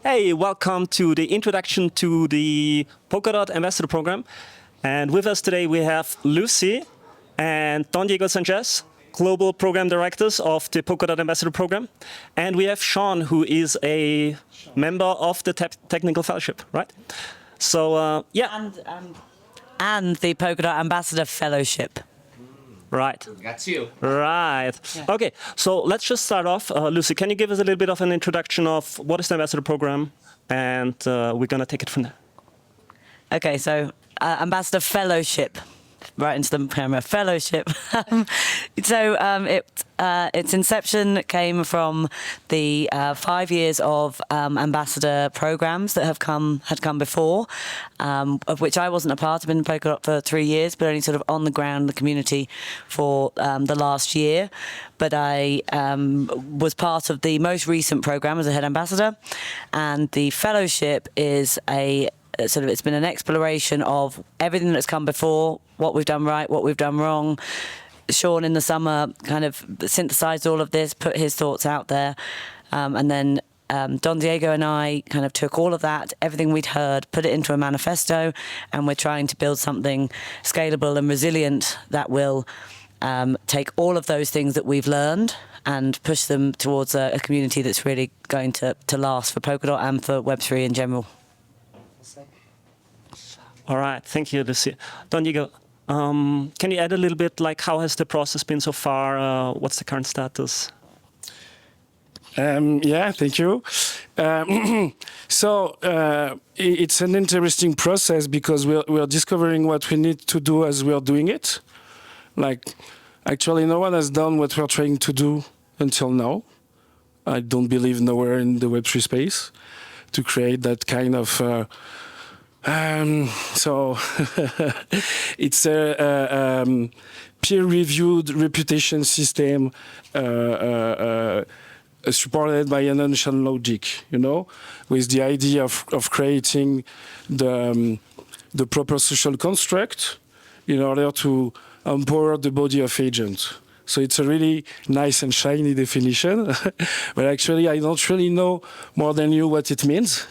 Hey, welcome to the introduction to the Polkadot Ambassador Program. And with us today we have Lucy and Don Diego Sanchez, Global Program Directors of the Polkadot Ambassador Program. And we have Sean, who is a member of the Technical Fellowship, right? So, yeah. And the Polkadot Ambassador Fellowship. Right. That's you. Right. Yeah. Okay, so let's just start off. Lucy, can you give us a little bit of an introduction of what is the Ambassador Program? And we're going to take it from there. Okay, so Ambassador Fellowship. Right into the camera. Fellowship. Its inception came from the 5 years of ambassador programs that had come before, of which I wasn't a part. I've been in Polkadot for 3 years, but only sort of on the ground in the community for the last year. But I was part of the most recent program as a head ambassador, and the fellowship is it's been an exploration of everything that's come before, what we've done right, what we've done wrong. Sean in the summer kind of synthesized all of this, put his thoughts out there, and then Don Diego and I kind of took all of that, everything we'd heard, put it into a manifesto, and we're trying to build something scalable and resilient that will take all of those things that we've learned and push them towards a community that's really going to last for Polkadot and for Web3 in general. All right, thank you, Lucy. Don Diego, can you add a little bit, like how has the process been so far? What's the current status? Yeah, thank you. It's an interesting process because we're discovering what we need to do as we're doing it. Like, actually, no one has done what we're trying to do until now. I don't believe nowhere in the Web3 space to create that kind of it's a peer-reviewed reputation system supported by an ancient logic, with the idea of creating the proper social construct in order to empower the body of agents. So it's a really nice and shiny definition, but actually I don't really know more than you what it means.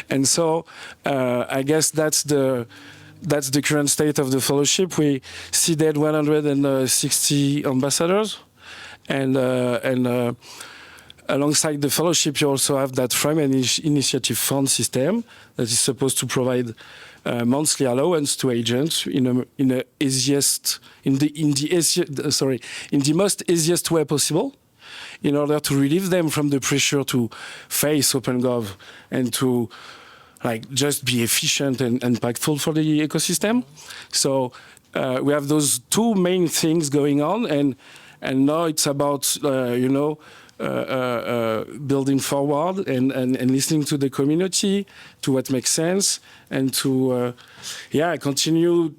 And so I guess that's the current state of the fellowship. We seeded 160 ambassadors, and alongside the fellowship, you also have that Frame Initiative Fund system that is supposed to provide monthly allowance to agents in the most easiest way possible, in order to relieve them from the pressure to face OpenGov and to just be efficient and impactful for the ecosystem. So we have those two main things going on, and now it's about building forward and listening to the community, to what makes sense, and to continue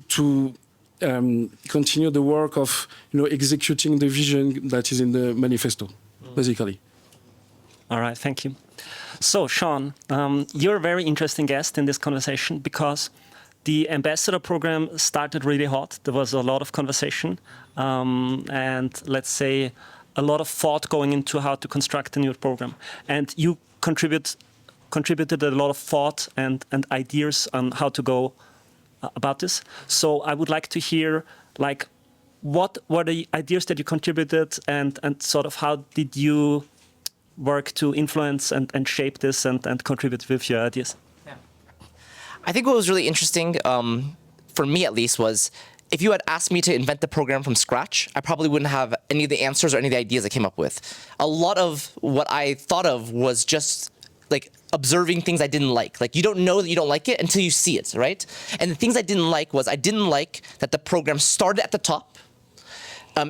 the work of executing the vision that is in the manifesto, basically. All right, thank you. So, Sean, you're a very interesting guest in this conversation because the Ambassador Program started really hot. There was a lot of conversation, and let's say a lot of thought going into how to construct a new program. And you contributed a lot of thought and ideas on how to go about this. So I would like to hear, what were the ideas that you contributed, and sort of how did you work to influence and shape this and contribute with your ideas? Yeah. I think what was really interesting, for me at least, was if you had asked me to invent the program from scratch, I probably wouldn't have any of the answers or any of the ideas I came up with. A lot of what I thought of was just observing things I didn't like. You don't know that you don't like it until you see it, right? And the things I didn't like was I didn't like that the program started at the top.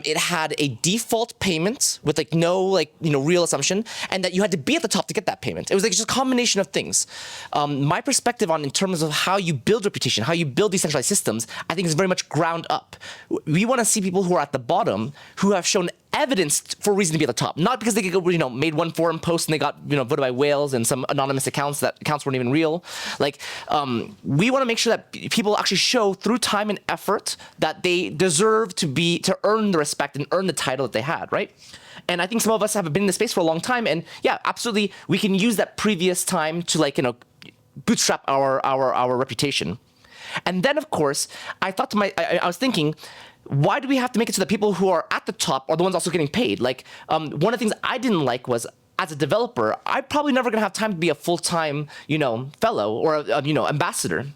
It had a default payment with no real assumption, and that you had to be at the top to get that payment. It was just a combination of things. My perspective in terms of how you build reputation, how you build decentralized systems, I think is very much ground up. We want to see people who are at the bottom who have shown evidence for a reason to be at the top, not because they made one forum post and they got voted by whales and some anonymous accounts that accounts weren't even real. Like we want to make sure that people actually show through time and effort that they deserve to earn the respect and earn the title that they had, right? And I think some of us have been in the space for a long time, and yeah, absolutely, we can use that previous time to bootstrap our reputation. And then, of course, I was thinking, why do we have to make it so that people who are at the top are the ones also getting paid? Like, one of the things I didn't like was, as a developer, I'm probably never going to have time to be a full-time, fellow or ambassador.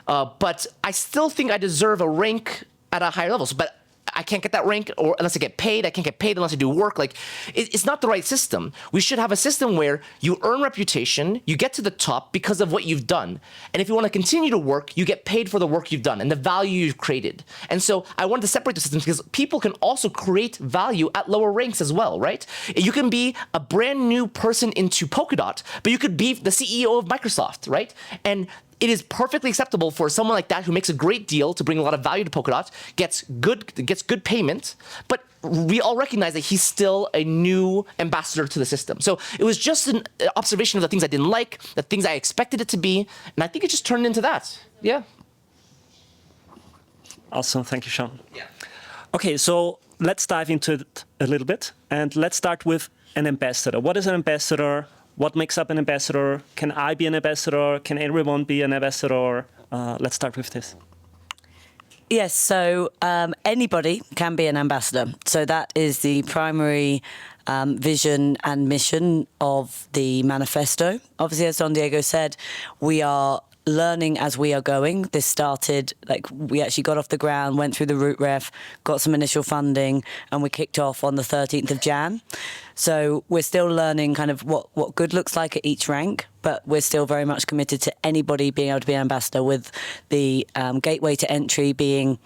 But I still think I deserve a rank at a higher level. But I can't get that rank unless I get paid. I can't get paid unless I do work. Like, it's not the right system. We should have a system where you earn reputation, you get to the top because of what you've done. And if you want to continue to work, you get paid for the work you've done and the value you've created. And so I wanted to separate the systems because people can also create value at lower ranks as well, right? You can be a brand new person into Polkadot, but you could be the CEO of Microsoft, right? And it is perfectly acceptable for someone like that who makes a great deal to bring a lot of value to Polkadot, gets good payment, but we all recognize that he's still a new ambassador to the system. So it was just an observation of the things I didn't like, the things I expected it to be, and I think it just turned into that. Yeah. Awesome, thank you, Sean. Yeah. Okay, so let's dive into it a little bit, and let's start with an ambassador. What is an ambassador? What makes up an ambassador? Can I be an ambassador? Can everyone be an ambassador? Let's start with this. Yes, so anybody can be an ambassador. So that is the primary vision and mission of the manifesto. Obviously, as Don Diego said, we are learning as we are going. This started, we actually got off the ground, went through the root ref, got some initial funding, and we kicked off on the 13th of Jan. So we're still learning kind of what good looks like at each rank, but we're still very much committed to anybody being able to be an ambassador, with the gateway to entry being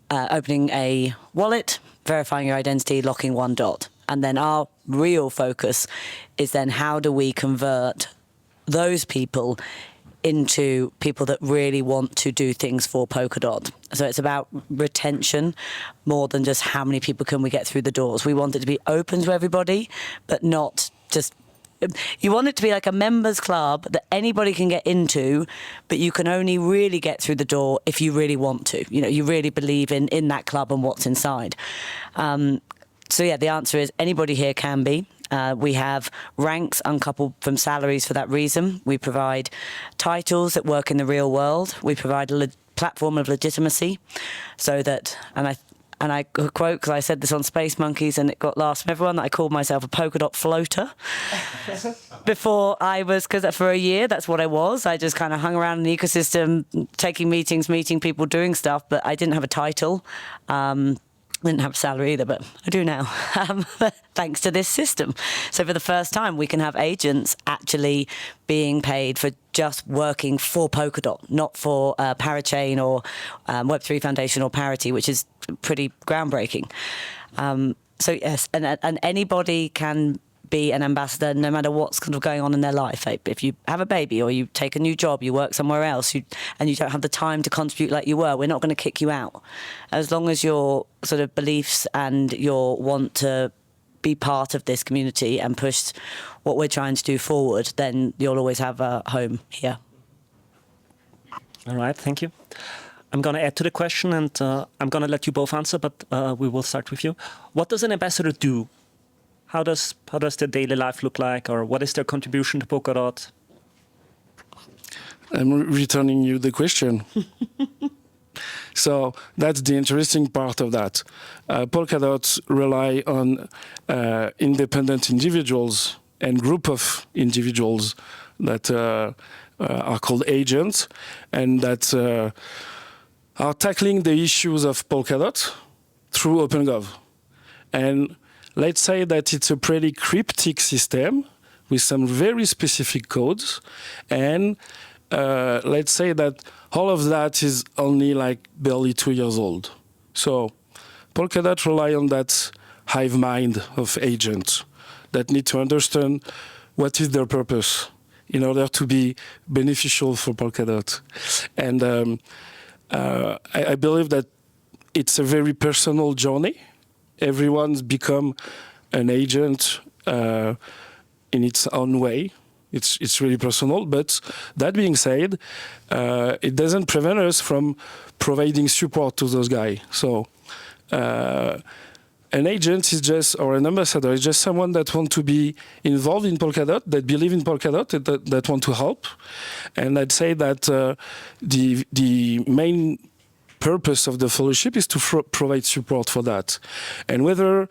opening a wallet, verifying your identity, locking one dot. And then our real focus is then how do we convert those people into people that really want to do things for Polkadot. So it's about retention more than just how many people can we get through the doors. We want it to be open to everybody, but not just... You want it to be like a members club that anybody can get into, but you can only really get through the door if you really want to. You really believe in that club and what's inside. So yeah, the answer is anybody here can be. We have ranks uncoupled from salaries for that reason. We provide titles that work in the real world. We provide a platform of legitimacy so that, and I quote, because I said this on Space Monkeys and it got laughs from everyone, that I called myself a Polkadot floater. Before I was, because for a year, that's what I was. I just kind of hung around in the ecosystem, taking meetings, meeting people, doing stuff, but I didn't have a title. I didn't have a salary either, but I do now, thanks to this system. So for the first time, we can have agents actually being paid for just working for Polkadot, not for Parachain or Web3 Foundation or Parity, which is pretty groundbreaking. So yes, and anybody can be an ambassador no matter what's kind of going on in their life. If you have a baby or you take a new job, you work somewhere else, and you don't have the time to contribute like you were, we're not going to kick you out. As long as your sort of beliefs and your want to be part of this community and push what we're trying to do forward, then you'll always have a home here. All right, thank you. I'm going to add to the question, and I'm going to let you both answer, but we will start with you. What does an ambassador do? How does their daily life look like, or what is their contribution to Polkadot? I'm returning you the question. So that's the interesting part of that. Polkadot rely on independent individuals and group of individuals that are called agents, and that are tackling the issues of Polkadot through OpenGov. And let's say that it's a pretty cryptic system with some very specific codes. And let's say that all of that is only like barely 2 years old. So Polkadot rely on that hive mind of agents that need to understand what is their purpose in order to be beneficial for Polkadot. And I believe that it's a very personal journey everyone's become an agent in its own way. It's really personal. But that being said, it doesn't prevent us from providing support to those guys. So an agent is just, or an ambassador is just someone that want to be involved in Polkadot, that believe in Polkadot, that want to help. And I'd say that the main purpose of the fellowship is to provide support for that. And whether,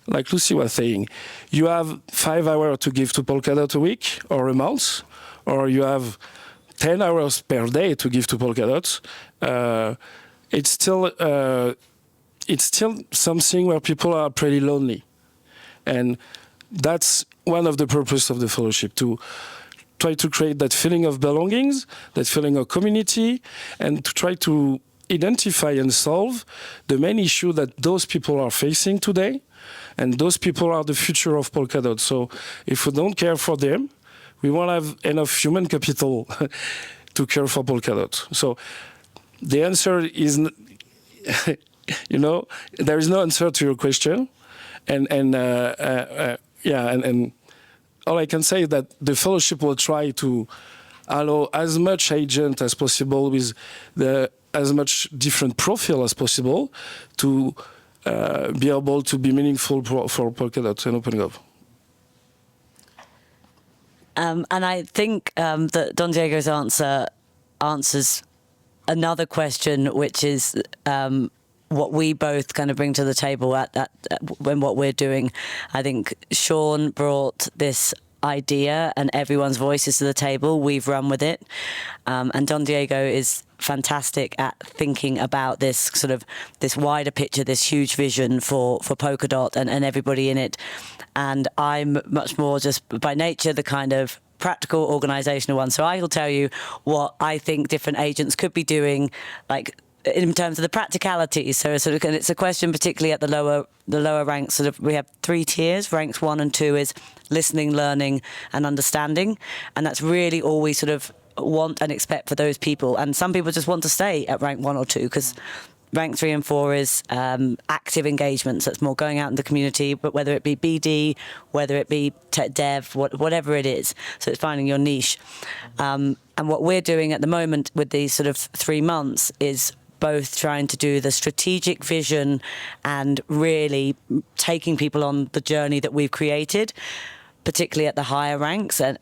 like Lucy was saying, you have 5 hours to give to Polkadot a week or a month, or you have 10 hours per day to give to Polkadot, it's still something where people are pretty lonely. And that's one of the purposes of the fellowship, to try to create that feeling of belongings, that feeling of community, and to try to identify and solve the main issue that those people are facing today. And those people are the future of Polkadot. So if we don't care for them, we won't have enough human capital to care for Polkadot. So the answer is, there is no answer to your question. And all I can say is that the fellowship will try to allow as much agent as possible with as much different profile as possible to be able to be meaningful for Polkadot and opening up. And I think that Don Diego's answer answers another question, which is what we both kind of bring to the table when what we're doing. I think Sean brought this idea and everyone's voices to the table. We've run with it. And Don Diego is fantastic at thinking about this sort of this wider picture, this huge vision for Polkadot and everybody in it. And I'm much more just by nature the kind of practical organizational one. So I will tell you what I think different agents could be doing, like in terms of the practicalities. So sort of, it's a question particularly at the lower ranks. Sort of, we have 3 tiers. Ranks 1 and 2 is listening, learning, and understanding, and that's really all we sort of want and expect for those people. And some people just want to stay at rank 1 or 2 because rank 3 and 4 is active engagement. So it's more going out in the community, but whether it be BD, whether it be tech dev, whatever it is. So it's finding your niche. And what we're doing at the moment with these sort of 3 months is both trying to do the strategic vision and really taking people on the journey that we've created, particularly at the higher ranks. And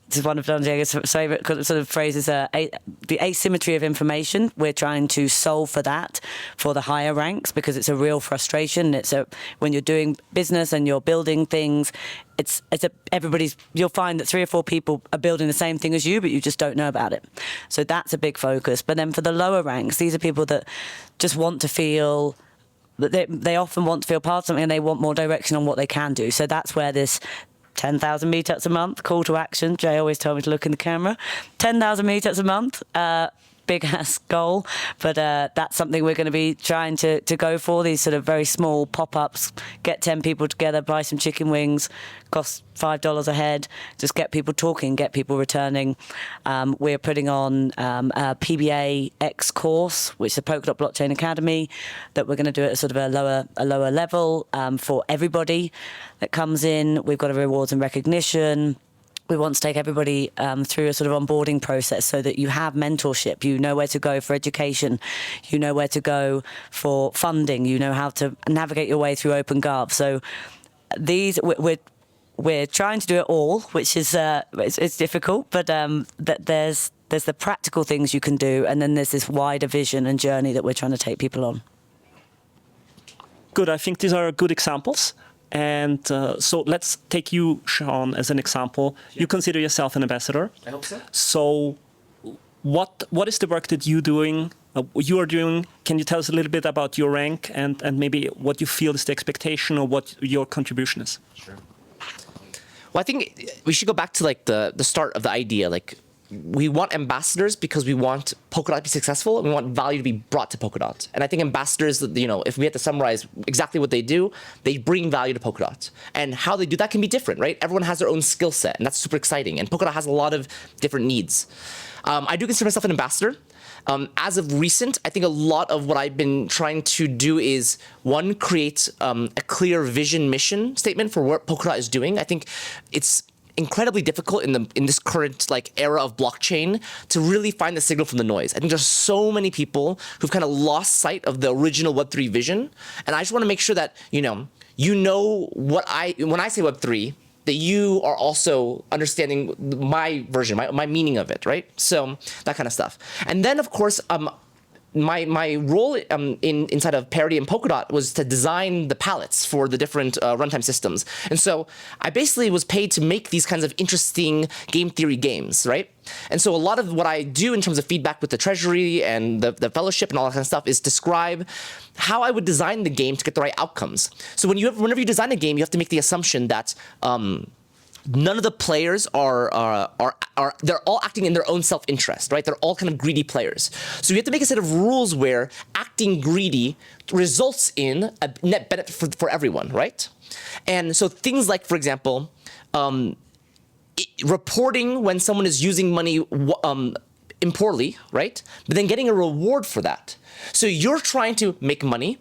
this is one of Don Diego's favorite sort of phrases, the asymmetry of information. We're trying to solve for that for the higher ranks because it's a real frustration. When you're doing business and you're building things, you'll find that 3 or 4 people are building the same thing as you, but you just don't know about it. So that's a big focus. But then for the lower ranks, these are people that just want to feel that they often want to feel part of something and they want more direction on what they can do. So that's where this 10,000 meetups a month, call to action. Jay always told me to look in the camera. 10,000 meetups a month, big ass goal, but that's something we're going to be trying to go for. These sort of very small pop-ups, get 10 people together, buy some chicken wings, cost $5 a head, just get people talking, get people returning. We're putting on a PBA X course, which is a Polkadot Blockchain Academy, that we're going to do at a sort of a lower level for everybody that comes in. We've got a rewards and recognition. We want to take everybody through a sort of onboarding process so that you have mentorship, you know where to go for education, you know where to go for funding, you know how to navigate your way through OpenGov. So we're trying to do it all, which is it's difficult, but there's the practical things you can do, and then there's this wider vision and journey that we're trying to take people on. Good. I think these are good examples. And so let's take you, Sean, as an example. Yeah. You consider yourself an ambassador. I hope so. So what is the work that you are doing? Can you tell us a little bit about your rank and maybe what you feel is the expectation or what your contribution is? Sure. Well, I think we should go back to like the start of the idea. Like, we want ambassadors because we want Polkadot to be successful and we want value to be brought to Polkadot. And I think ambassadors, if we had to summarize exactly what they do, they bring value to Polkadot. And how they do that can be different, right? Everyone has their own skill set, and that's super exciting. And Polkadot has a lot of different needs. I do consider myself an ambassador. As of recent, I think a lot of what I've been trying to do is, one, create a clear vision mission statement for what Polkadot is doing. I think it's incredibly difficult in this current era of blockchain to really find the signal from the noise. I think there's so many people who've kind of lost sight of the original Web3 vision, and I just want to make sure that you know what when I say Web3, that you are also understanding my version, my meaning of it, right? So that kind of stuff. And then of course, my role inside of Parity and Polkadot was to design the palettes for the different runtime systems. And so I basically was paid to make these kinds of interesting game theory games, right? And so a lot of what I do in terms of feedback with the treasury and the fellowship and all that kind of stuff is describe how I would design the game to get the right outcomes. So whenever you design a game, you have to make the assumption that none of the players they're all acting in their own self-interest, right? They're all kind of greedy players. So you have to make a set of rules where acting greedy results in a net benefit for everyone, right? And so things like, for example, reporting when someone is using money improperly, right? But then getting a reward for that. So you're trying to make money,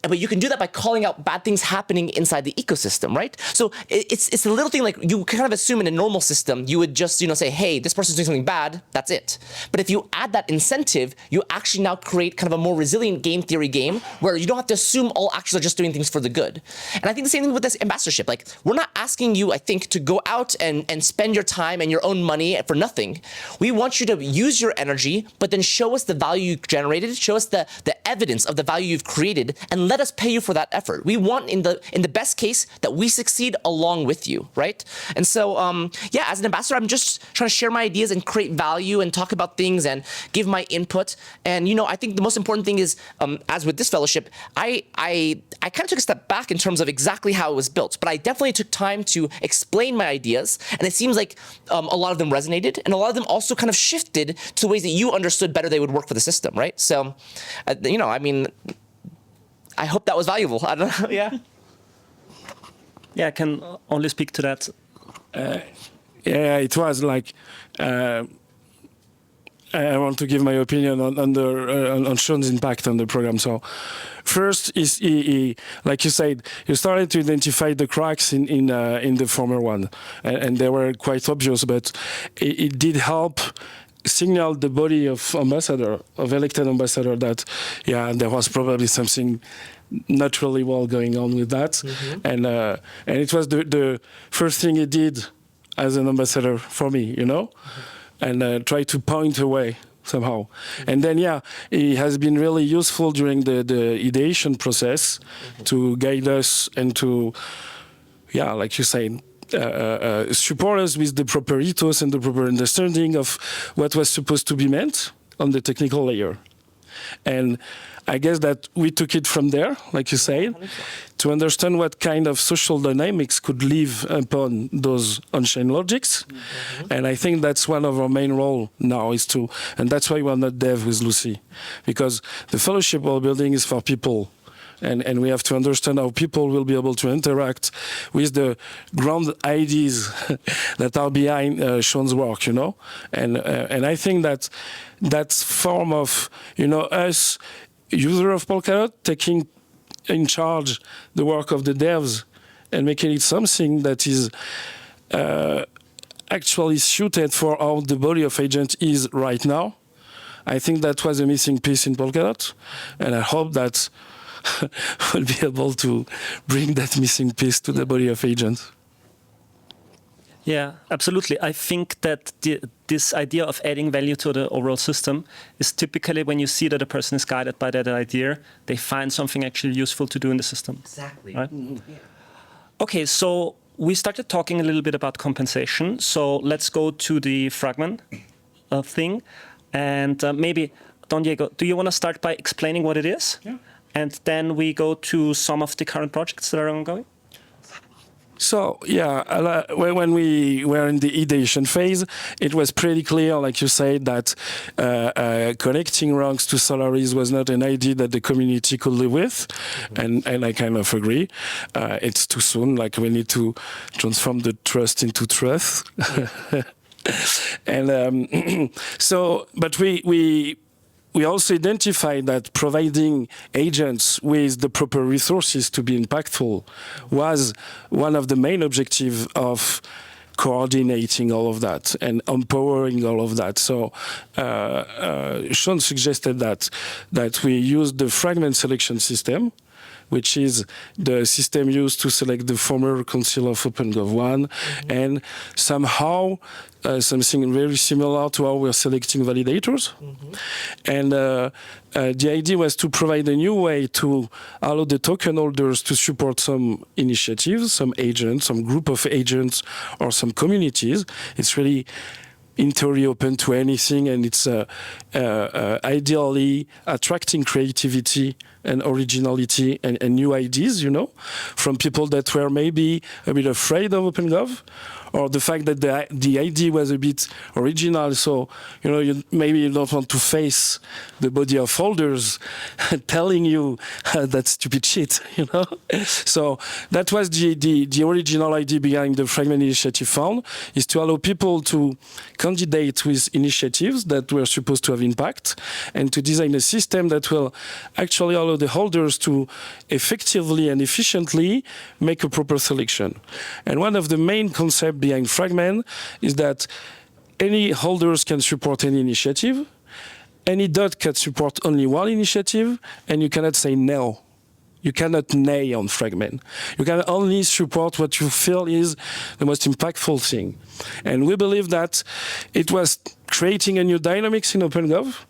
but you can do that by calling out bad things happening inside the ecosystem, right? So it's a little thing like you kind of assume in a normal system, you would just say, hey, this person's doing something bad, that's it. But if you add that incentive, you actually now create kind of a more resilient game theory game where you don't have to assume all actors are just doing things for the good. And I think the same thing with this ambassadorship. Like, we're not asking you, I think, to go out and spend your time and your own money for nothing. We want you to use your energy, but then show us the value you generated, show us the evidence of the value you've created, and let us pay you for that effort. We want, in the best case, that we succeed along with you, right? And so, yeah, as an ambassador, I'm just trying to share my ideas and create value and talk about things and give my input. And I think the most important thing is, as with this fellowship, I kind of took a step back in terms of exactly how it was built, but I definitely took time to explain my ideas, and it seems like a lot of them resonated, and a lot of them also kind of shifted to ways that you understood better they would work for the system, right? So, I mean, I hope that was valuable. I don't know. Yeah. Yeah, I can only speak to that. Yeah, it was like I want to give my opinion on Sean's impact on the program. So, first is he, like you said, you started to identify the cracks in the former one, and they were quite obvious, but it did help signal the body of elected ambassador, that there was probably something not really well going on with that. Mm-hmm. And it was the first thing he did as an ambassador for me, mm-hmm. and try to point away somehow. Mm-hmm. And then he has been really useful during the ideation process, mm-hmm. to guide us and to like you said, support us with the proper ethos and the proper understanding of what was supposed to be meant on the technical layer. And I guess that we took it from there, like you said, to understand what kind of social dynamics could live upon those on-chain logics. Mm-hmm. And I think that's one of our main role now is to, and that's why we're not dev with Lucy, because the fellowship we're building is for people. And we have to understand how people will be able to interact with the ground ideas that are behind Sean's work, And I think that form of, us, user of Polkadot, taking in charge the work of the devs and making it something that is actually suited for how the body of agent is right now. I think that was a missing piece in Polkadot, and I hope that we'll be able to bring that missing piece to the body of agents. Yeah, absolutely. I think that this idea of adding value to the overall system is typically when you see that a person is guided by that idea, they find something actually useful to do in the system. Exactly. Right? Mm-hmm. Yeah. Okay, so we started talking a little bit about compensation. So let's go to the fragment thing. And maybe, Don Diego, do you want to start by explaining what it is? Yeah. And then we go to some of the current projects that are ongoing? So, when we were in the ideation phase, it was pretty clear, like you said, that connecting ranks to salaries was not an idea that the community could live with. Mm-hmm. And I kind of agree. It's too soon, like we need to transform the trust into trust. And but we we also identified that providing agents with the proper resources to be impactful was one of the main objectives of coordinating all of that and empowering all of that. So Sean suggested that we use the fragment selection system, which is the system used to select the former council of OpenGov1, and somehow something very similar to how we're selecting validators. And the idea was to provide a new way to allow the token holders to support some initiatives, some agents, some group of agents, or some communities. It's really in theory open to anything, and it's ideally attracting creativity and originality and new ideas, from people that were maybe a bit afraid of OpenGov, or the fact that the idea was a bit original. So, maybe you don't want to face the body of holders telling you that stupid shit, So that was the original idea behind the Fragment Initiative Fund, is to allow people to candidate with initiatives that were supposed to have impact, and to design a system that will actually allow the holders to effectively and efficiently make a proper selection. And one of the main concepts behind Fragment is that any holders can support any initiative, any dot can support only one initiative, and you cannot say no. You cannot nay on Fragment. You can only support what you feel is the most impactful thing. And we believe that it was creating a new dynamics in OpenGov,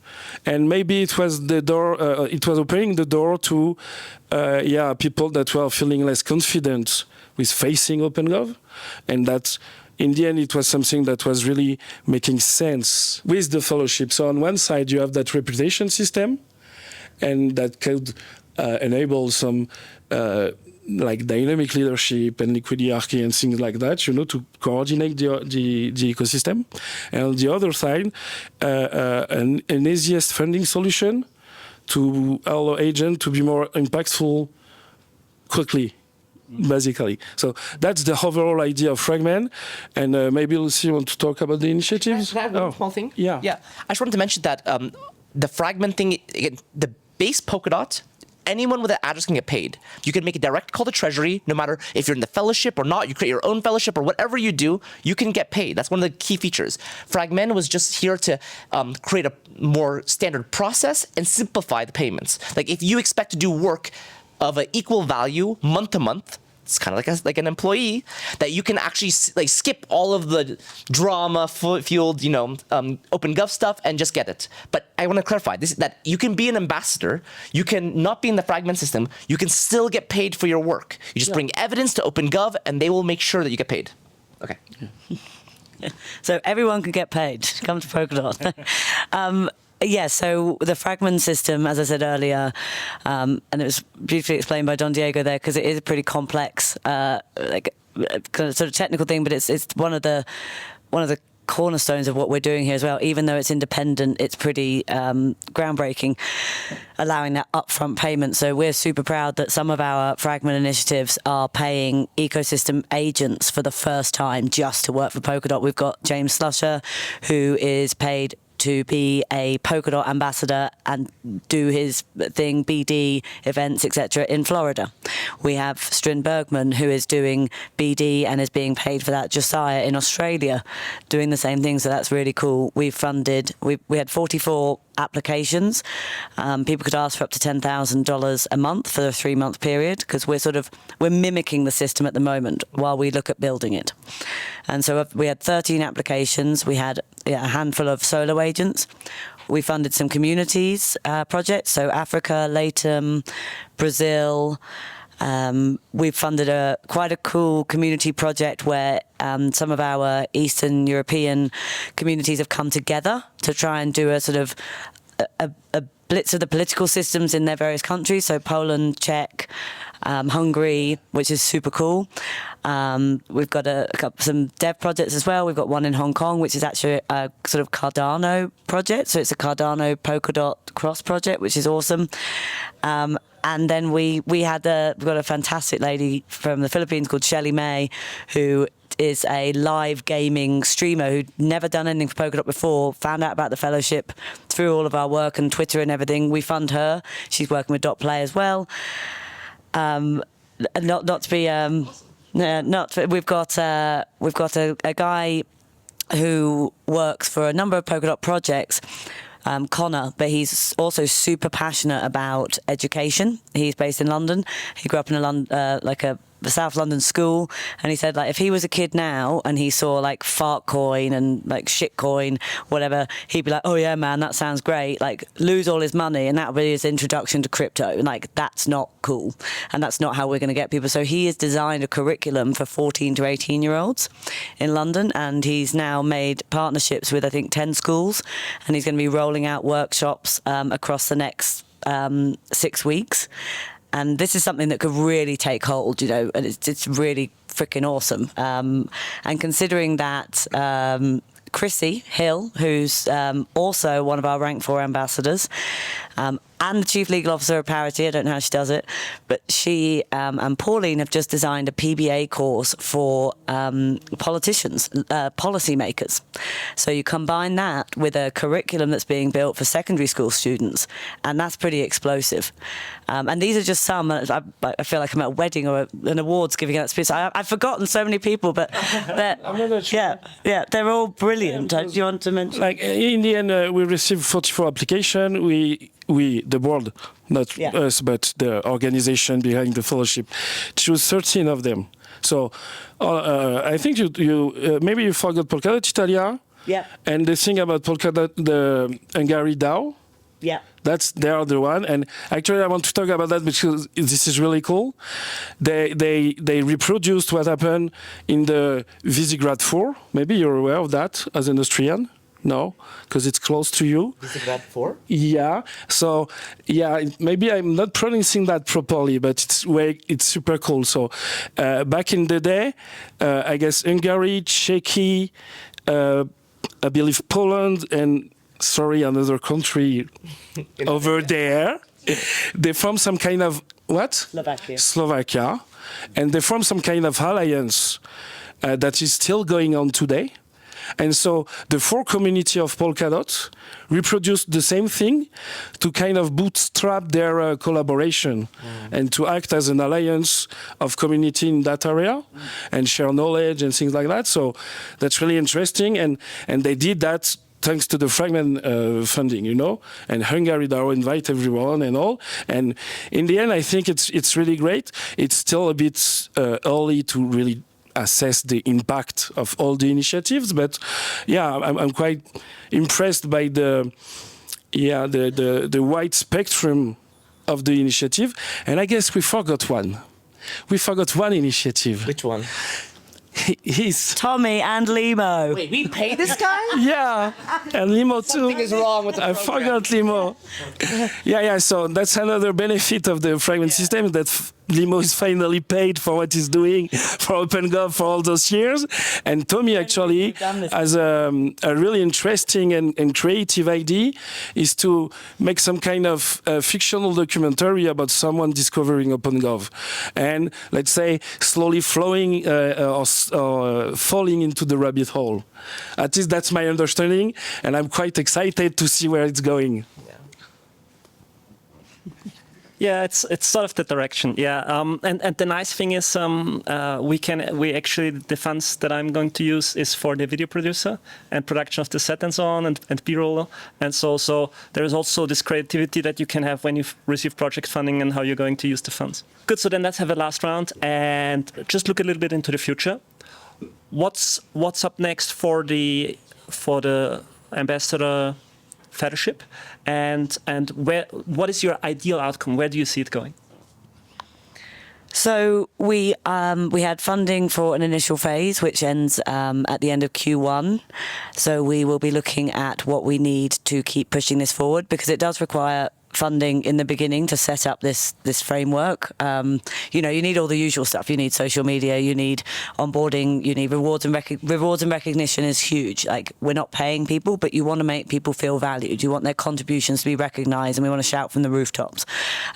and maybe it was the door. It was opening the door to, people that were feeling less confident with facing OpenGov, and that in the end it was something that was really making sense with the fellowship. So on one side you have that reputation system, and that could enable some like dynamic leadership and liquid hierarchy and things like that, to coordinate the ecosystem. And on the other side, an easiest funding solution to allow agents to be more impactful quickly, basically. So that's the overall idea of Fragment. And maybe Lucy, you want to talk about the initiatives? Can I add one small thing? Yeah. Yeah. I just wanted to mention that the Fragment thing, again, the base Polkadot, anyone with an address can get paid. You can make a direct call to Treasury, no matter if you're in the fellowship or not. You create your own fellowship or whatever you do, you can get paid. That's one of the key features. Fragment was just here to create a more standard process and simplify the payments. Like if you expect to do work of an equal value month to month, it's kind of like an employee, that you can actually skip all of the drama-fueled, OpenGov stuff and just get it. But I want to clarify this: that you can be an ambassador, you can not be in the Fragment system, you can still get paid for your work. You just bring evidence to OpenGov, and they will make sure that you get paid. Okay. So everyone can get paid. Come to Polkadot. So the Fragment system, as I said earlier, and it was beautifully explained by Don Diego there, because it is a pretty complex, kind of sort of technical thing, but it's one of the cornerstones of what we're doing here as well. Even though it's independent, it's pretty groundbreaking, allowing that upfront payment. So we're super proud that some of our Fragment initiatives are paying ecosystem agents for the first time just to work for Polkadot. We've got James Slusher, who is paid to be a Polkadot ambassador and do his thing, BD events, etc. in Florida. We have Strin Bergman, who is doing BD and is being paid for that. Josiah in Australia doing the same thing, so that's really cool. We had 44 applications. People could ask for up to $10,000 a month for a 3-month period, because we're mimicking the system at the moment while we look at building it. And so we had 13 applications. We had a handful of solo agents. We funded some communities projects, so Africa, LATAM, Brazil. We've funded quite a cool community project where some of our Eastern European communities have come together to try and do a sort of a blitz of the political systems in their various countries. So Poland, Czech, Hungary, which is super cool. We've got some dev projects as well. We've got one in Hong Kong, which is actually a sort of Cardano project. So it's a Cardano Polkadot cross project, which is awesome. And then we've got a fantastic lady from the Philippines called Shelley May, who is a live gaming streamer who'd never done anything for Polkadot before, found out about the fellowship through all of our work and Twitter and everything. We fund her. She's working with .play as well. We've got a guy who works for a number of Polkadot projects, Connor, but he's also super passionate about education. He's based in London. He grew up in a South London school, and he said, like, if he was a kid now and he saw like Fartcoin and like shitcoin, whatever, he'd be like, oh yeah, man, that sounds great. Like, lose all his money, and that would be his introduction to crypto. And like, that's not cool, and that's not how we're going to get people. So he has designed a curriculum for 14 to 18-year-olds in London, and he's now made partnerships with, I think, 10 schools, and he's going to be rolling out workshops across the next 6 weeks. And this is something that could really take hold, you know, and it's really freaking awesome. And considering that Chrissy Hill, who's also one of our Rank 4 ambassadors, and the Chief Legal Officer of Parity, I don't know how she does it, but she and Pauline have just designed a PBA course for politicians, policymakers. So you combine that with a curriculum that's being built for secondary school students, and that's pretty explosive. And these are just some. I feel like I'm at a wedding or an awards giving out speech. I've forgotten so many people, but they're all brilliant. Do you want to mention? Like in the end, we received 44 applications. We, the board, not us, but the organization behind the fellowship, choose 13 of them. So I think you maybe you forgot Polkadot Italia. Yeah. And the thing about Polkadot, the Hungary DAO. Yeah. They are the one, and actually I want to talk about that because this is really cool. They reproduced what happened in the Visegrad 4. Maybe you're aware of that as an Austrian. No, because it's close to you. Visegrad 4? Yeah. So, yeah, maybe I'm not pronouncing that properly, but it's super cool. So, back in the day, I guess Hungary, Czechia, I believe Poland, and another country over there, they formed some kind of what? Slovakia, and they formed some kind of alliance that is still going on today. And so the 4 community of Polkadot reproduced the same thing to kind of bootstrap their collaboration and to act as an alliance of community in that area and share knowledge and things like that. So that's really interesting. And they did that thanks to the fragment funding, you know, and Hungary DAO invite everyone and all. And in the end, I think it's really great. It's still a bit early to really assess the impact of all the initiatives, but yeah, I'm quite impressed by the wide spectrum of the initiative. And I guess we forgot one. We forgot one initiative. Which one? He's Tommy and Limo. Wait, we pay this guy? Yeah, and Limo too. Something is wrong with the program. I forgot Limo. Yeah. So that's another benefit of the fragment system, that Limo is finally paid for what he's doing for OpenGov for all those years. And Tommy actually has a really interesting and creative idea, is to make some kind of fictional documentary about someone discovering OpenGov, and let's say slowly flowing or falling into the rabbit hole. At least that's my understanding, and I'm quite excited to see where it's going. Yeah, it's sort of the direction. Yeah, and the nice thing is the funds that I'm going to use is for the video producer and production of the set and so on, and B-roll, and so there is also this creativity that you can have when you receive project funding and how you're going to use the funds. Good. So then let's have a last round and just look a little bit into the future. What's up next for the ambassador fellowship, and what is your ideal outcome? Where do you see it going? So we had funding for an initial phase, which ends at the end of Q1. So we will be looking at what we need to keep pushing this forward, because it does require funding in the beginning to set up this framework. You know, you need all the usual stuff. You need social media, you need onboarding, you need rewards and recognition is huge. Like, we're not paying people, but you want to make people feel valued. You want their contributions to be recognized, and we want to shout from the rooftops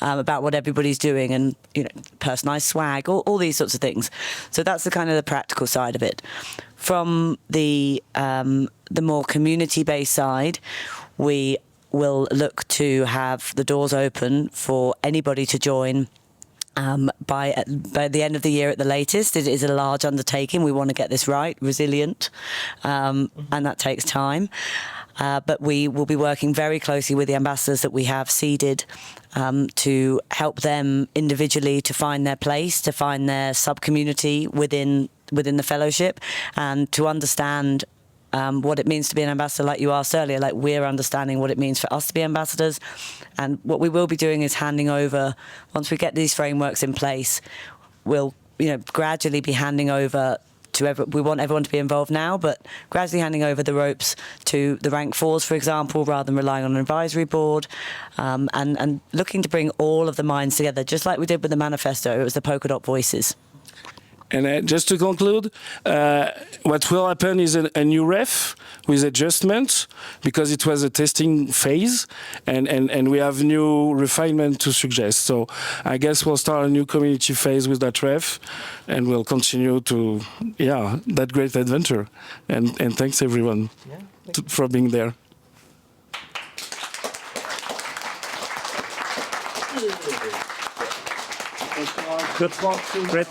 about what everybody's doing, and, you know, personalized swag, all these sorts of things. So that's the kind of the practical side of it. From the more community-based side, we will look to have the doors open for anybody to join by the end of the year at the latest. It is a large undertaking. We want to get this right, resilient, and that takes time. But we will be working very closely with the ambassadors that we have seeded to help them individually to find their place, to find their sub-community within the fellowship, and to understand what it means to be an ambassador, like you asked earlier. Like, we're understanding what it means for us to be ambassadors. And what we will be doing is handing over, once we get these frameworks in place, we'll, you know, gradually be handing over to we want everyone to be involved now, but gradually handing over the ropes to the rank 4s, for example, rather than relying on an advisory board, and looking to bring all of the minds together, just like we did with the manifesto. It was the Polkadot voices. And just to conclude, what will happen is a new ref with adjustments, because it was a testing phase, and we have new refinement to suggest. So I guess we'll start a new community phase with that ref, and we'll continue to, that great adventure. And thanks everyone for being there. Good talk. Great.